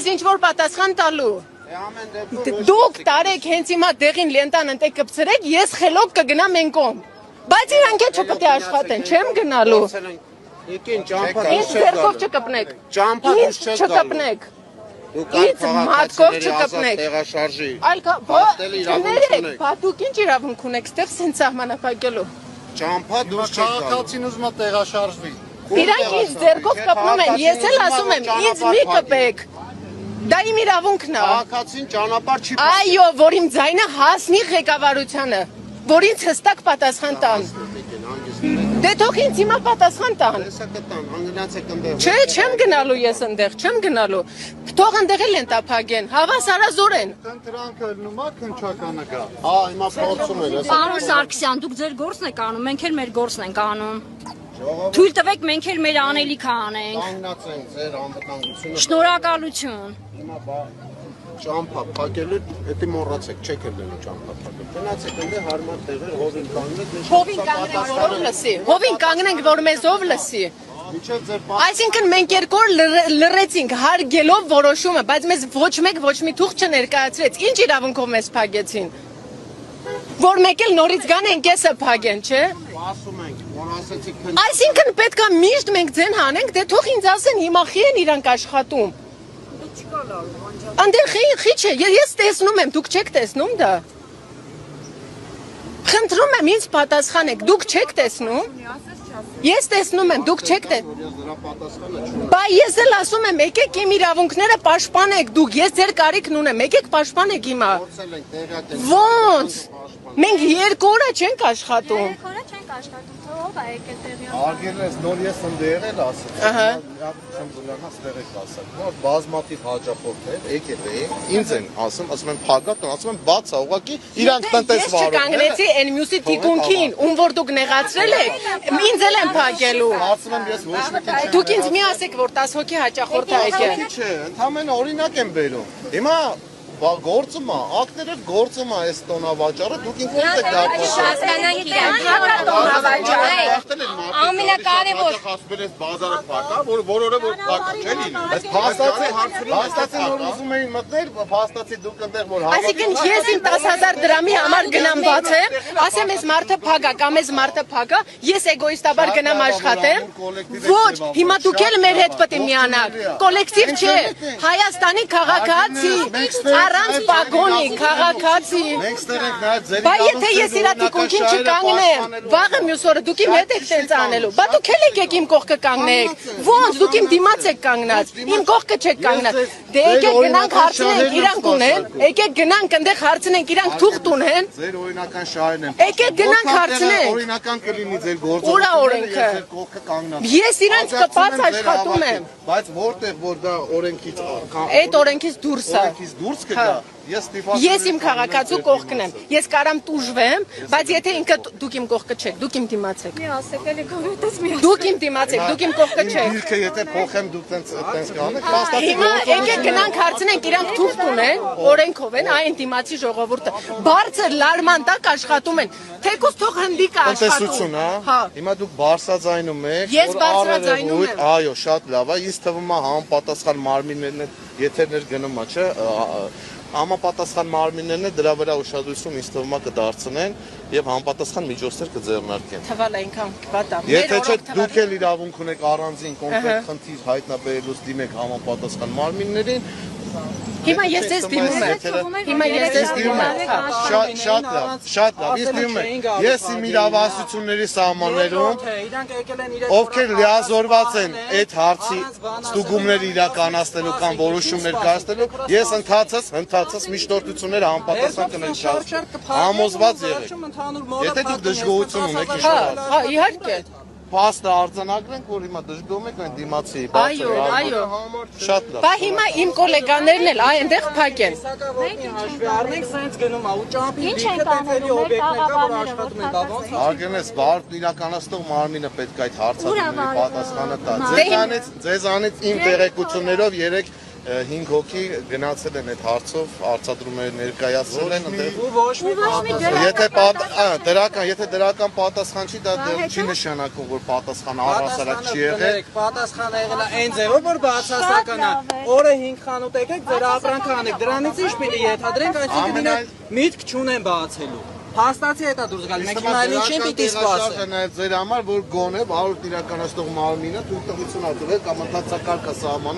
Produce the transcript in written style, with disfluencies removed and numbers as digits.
Ես ինչ-որ պատասխան տալու։ Դուք տարեք հենց հիմա դեղին լենտան ընտեք կպցրեք, ես խելոք կգնամ են կողմ։ Բայց իրանք էլ չպետք է աշխատեն, չեմ գնալու։ Ինձ ձեռքով չկպնեք։ Ինձ չկպնեք։ Ինձ մատքով չկպնեք։ Այլ ներեք, բա դուք ինչ իրավունք ունեք ստեղ սենց սահմանափակելու։ Ճամփա դուրս չեք գալու։ Քաղաքացին ուզում է տեղաշարժվի։ Իրանք ինձ ձեռքով կպնում են, ես էլ ասում եմ, ինձ մի կպեք։ Դա իմ իրավունքն է։ Քաղաքացին ճանապարհ չի։ Այո, որ իմ ձայնը հասնի ղեկավարությանը, որ ինձ հստակ պատասխան տան։ Դե թող ինձ հիմա պատասխան տան։ Չէ, չեմ գնալու ես ընդեղ, չեմ գնալու։ Թող ընդեղ էլ են տափագեն, հավասարազոր են։ Ընտրանքը լնում է, քնչականը գա։ Հիմա փորձում են։ Պարոն Սարգսյան, դուք ձեր գործն եք անում, մենք էլ մեր գործն ենք անում։ Թույլ տվեք մենք էլ մեր անելիքը անենք։ Կանգնացենք ձեր անվտանգությունը։ Շնորհակալություն։ Հիմա ճամփա փակելու, դա մոռացեք, չեք ելնելու ճամփա փակել։ Գնացեք ընդ հարմար տեղեր, հովին կանգնեք։ Հովին կանգնենք, որ լսի։ Հովին կանգնենք, որ մեզ ով լսի։ Այսինքն մենք երկու օր լռեցինք հարգելով որոշումը, բայց մեզ ոչ մեկ ոչ մի թուղթ չներկայացրեց։ Ինչ իրավունքով մեզ փակեցին։ Որ մեկ էլ նորից գանեն կեսը փակեն, չէ։ Ասում ենք, որ ասեցիք Այսինքն պետք է միշտ մենք ձեն հանենք, դե թող ինձ ասեն հիմա խի են իրանք աշխատում։ Անդեր խի չէ, ես տեսնում եմ, դուք չեք տեսնում դա։ Խնդրում եմ ինձ պատասխանեք, դուք չեք տեսնում։ Ես տեսնում եմ, դուք չեք տեսնում։ Բա ես էլ ասում եմ, եկեք իմ իրավունքները պաշտպանեք դուք, ես ձեր կարիքն ունեմ, եկեք պաշտպանեք հիմա։ Ոնց։ Մենք երկու օր չենք աշխատում։ Երկու օր չենք աշխատում, ով է եկել տեղի։ Արգելն ես նոր ես ընդեղ էլ ասել։ Ահա։ Չեմ ստեղ եք ասել։ Որ բազմաթիվ հաճախորդներ եկել էին, ինձ են ասում են փագատ, ասում են բաց է, ուղղակի իրանք տնտես վարում։ Ես չկանգնեցի այն մյուսի թիկունքին, ում որ դուք նեղացրել եք, ինձ էլ են փակելու։ Ասում եմ ես ոչ մի քիչ։ Դուք ինձ մի ասեք, որ 10 հոգի հաճախորդ է եկել։ Չէ, ընդհանրապես օրինակ եմ բերում։ Հիմա գործում է, ակտերը գործում է այս տոնավաճառը, դուք ինքներդ եք դարձել։ Հասկանանք իրան, տոնավաճառը։ Ամենակարևոր ասվել էս բազարը փակա, որ օրը որ փակա չէ լինի։ Բայց փաստացի որ ուզում էին մտնել, փաստացի դուք այնտեղ որ Այսինքն ես իմ 10,000 դրամի համար գնամ բացեմ, ասեմ ես մարդը փագա կամ ես մարդը փագա, ես էգոիստաբար գնամ աշխատեմ։ Ոչ, հիմա դուք էլ մեր հետ պետք է միանաք։ Կոլեկտիվ չէ, Հայաստանի քաղաքացի, առանց պագոնի քաղաքացի։ Մենք ստեղ ենք նայած ձեր Բա եթե ես իրա թիկունքին չկանգնեմ, վաղը մյուս օրը դուք իմ հետ եք տենց անելու։ Բա դուք էլ եկեք իմ կողքը կանգնեք։ Ոնց դուք իմ դիմաց եք կանգնած, իմ կողքը չեք կանգնած։ Դե եկեք գնանք հարցնենք, իրանք ունեն, եկեք գնանք այնտեղ հարցնենք, իրանք թուղթ ունեն։ Ձեր օրինական շահերն են։ Եկեք գնանք հարցնենք։ Օրինական կլինի ձեր գործը։ Ուրա օրենքը։ Ձեր կողքը կանգնած։ Ես իրանք կպած աշխատում եմ։ Բայց որտեղ որ դա օրենքից Այդ օրենքից դուրս է։ օրենքից դուրս կգա։ Ես իմ քաղաքացու կողքն եմ։ Ես կարամ տուժվեմ, բայց եթե ինքը դուք իմ կողքը չեք, դուք իմ դիմաց եք։ մի ասեք, էլի գովետես մի ասեք։ Դուք իմ դիմաց եք, դուք իմ կողքը չեք։ Դիրքը եթե փոխեմ դուք տենց կանեք, փաստացի Հիմա եկեք գնանք հարցնենք, իրանք թուղթ ունեն, օրենքով են, այն դիմացի ժողովուրդը։ Բարձր լարման տակ աշխատում են։ Թեկուզ թող հնդիկ աշխատում։ հա։ Հիմա դուք բարձրաձայնում եք, Ես բարձրաձայնում եմ։ Այո, շատ լավ է, ինձ թվում է համապատասխան մարմիններն եթերներ գնում է, չէ՞։ Համապատասխան մարմիններն է դրա վրա ուշադրություն ինձ թվում է կդարձնեն եւ համապատասխան միջոցներ կձեռնարկեն։ Թվալ այնքան վատա։ Եթե չէ դուք էլ իրավունք ունեք առանձին կոնկրետ խնդիր հայտնաբերելուց դիմեք համապատասխան մարմիններին։ Հիմա ես ես դիմում եմ։ Հիմա ես ես դիմում եմ։ Շատ լավ, շատ լավ։ Ես դիմում եմ։ Ես իմ իրավասությունների սահմաններում ովքեր լիազորված են այդ հարցի ստուգումներ իրականացնելու կամ որոշումներ կայացնելու, ես ընդհանրած միջնորդությունները համապատասխան կներկայացնեմ։ Համոզված եղեք։ Եթե դուք դժգոհություն ունեք իշխանական։ Հա, իհարկե։ Փաստը արձանագրենք, որ հիմա դժգոհում եք այն դիմացի։ Այո։ Շատ լավ։ Բա հիմա իմ գոլեգաներն էլ այնտեղ փակեն։ Առնենք սենց գնում է ու ճամփի դիքտեֆերի օբյեկտներ կա որ աշխատում են դա ոնց Արգենես բարդ իրականացնող մարմինը պետք է այդ հարցադրումների պատասխանը տա։ Ձեզանից իմ տեղեկություններով երեք 5 հոգի գնացել են այդ հարցով, արձադրումներ ներկայացրել են այնտեղ։ Ու ոչ մի Եթե դրական պատասխան չի, դա չի նշանակում, որ պատասխան առհասարակ չի եղել։ պատասխանը եղել է այն ձևով, որ բացասական է։ Օրը 5 խանութ եկեք, ձեր ապրանքը անեք։ Դրանից ինչ պիտի ենթադրենք, այսինքն իրենք միտք չունեն բացելու։ Հաստացի հետա դուրս գալ, մենք հիմա այլ ինչին պիտի սպասենք։ Ձեր համար, որ գոնե 100 իրականացնող մարմինը թույլտվություն ա տվել կամ ընդհանրակարգ սահմանը